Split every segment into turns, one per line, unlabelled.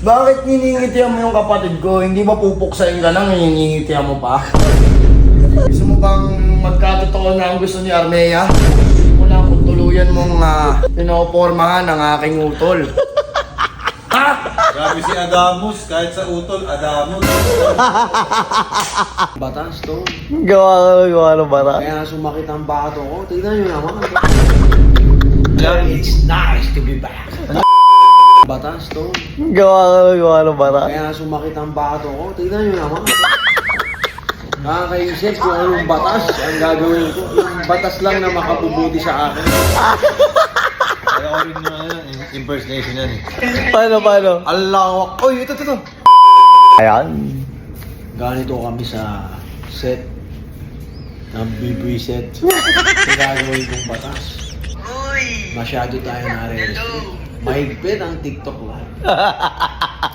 Bakit niningitihan mo yung kapatid ko? Hindi ba pupuksain ka lang, niningitihan mo pa? Gusto mo bang magkatotoo na ang gusto ni Armea? Hindi mo lang kung tuluyan mong pinopormahan ang aking utol. Ha?
Grabe si Adamus, kahit sa utol, Adamus.
Batas to.
Gawa ng bara.
Kaya sumakit ang bato ko. Tignan nyo naman. It's nice to be back. Batas to.
Gawa ng bara.
Kaya sumakit ang bato ko. Tignan nyo naman. Nakakaisip kung anong batas ang gagawin ko. Yung batas lang na makabubuti sa akin.
Kaya ko rin yung impersonation yan eh.
Paano?
Alawak. Oy, ito.
Ayan.
Ganito kami sa set ng BB set. Yung gagawin kong batas. Masyado tayo na-rescue. Mahigpit ang TikTok live.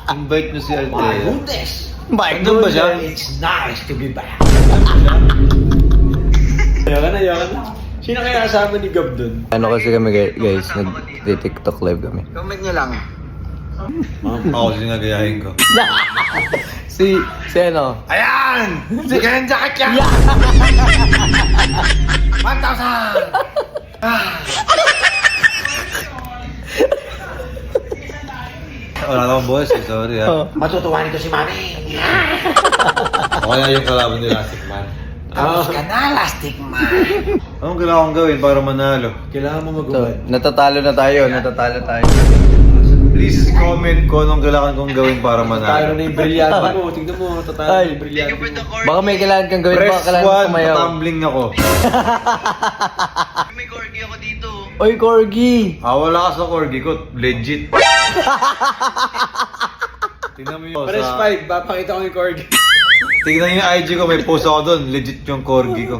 Invite mo si Altea.
Mahigpit!
Nandun ba siya?
It's nice to be back. Ayaw ka na. Sino kaya kasama ni Gab dun?
Ano kasi kami guys, nag-TikTok live kami.
Comment nyo lang.
Ako sinagayahin ko.
Si ano?
Ayan! Sige ng jacket yan! 1,000!
Wala akong boss, sorry ha.
Matutuwa nito si Mami.
O kaya yung kalaban ni Lastic Man.
Tapos ka na, Lastic Man.
Anong kailangan kong gawin para manalo?
Kailangan mo
So,
mag-ubad.
natatalo tayo.
Please comment ko anong kailangan kong gawin para
Tayo
manalo.
na yung brilyante mo. Tignan mo, tatalo na
Ay.
yung brilyante mo.
Baka may kailangan kang gawin.
Press
Baka kailangan
1,
sumayaw.
tumbling ako.
May corgi ako dito.
Oy, Corgi!
Wala ka sa corgi ko, legit. Tingnan mo yun.
Press 5, papakita ko yung corgi.
Tingnan yung IG ko, may post ako doon. Legit yung corgi ko.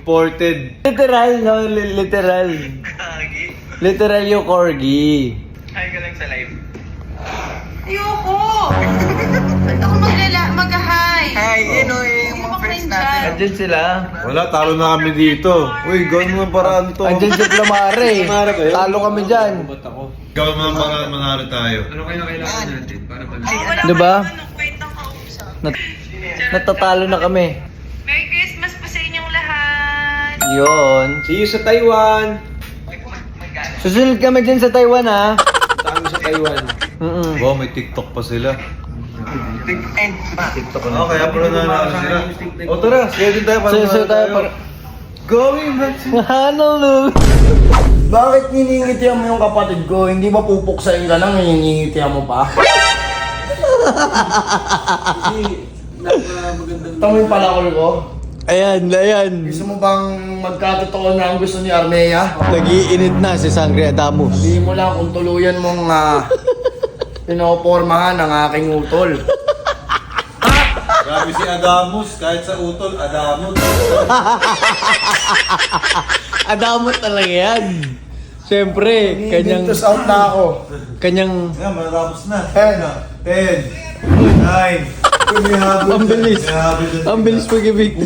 Imported.
Literal, no? Literal.
Kagi.
Literal yung Corgi.
Hi ka lang sa live. Ayoko! Ba't ako mag-hi? Hi, yun o yung mga friends natin.
Andyan sila.
Wala, talo na kami dito. Uy, gawin mo ng paraan to.
Andyan si Plamare.
Mara ba yun?
Talo kami dyan.
Ba't ako?
Gawin mo ng paraan, manalo tayo.
Wala
Diba?
Wait lang kausap.
Natatalo na kami.
Merry Christmas po sa inyong lahat!
Yun.
See you sa Taiwan!
Susunod kami dyan sa Taiwan, ha?
Punta kami sa Taiwan.
Wow, may TikTok pa sila.
TikTok
Oo, kaya pala nanalo sila. O tara, schedule tayo para
So tayo para...
Going back to...
Ano, Lu?
Bakit niningitihan mo yung kapatid ko? Hindi ba pupuksain ka lang, niningitihan mo pa? Tama yung palakol ko.
Ayan.
Gusto mo bang magkatotoo na ang gusto ni Armea?
Nag-iinit na si Sangre Adamus.
Hindi mo lang kung tuluyan mong pinopormahan ang aking utol.
Grabe si Adamus, kahit sa utol, Adamus.
Adamot talaga yan. Siyempre, kanyang...
Dito out na ako.
Kanyang...
Yan, matapos na.
10.
10, 9,
Ang bilis. Ang bilis pag-ibig.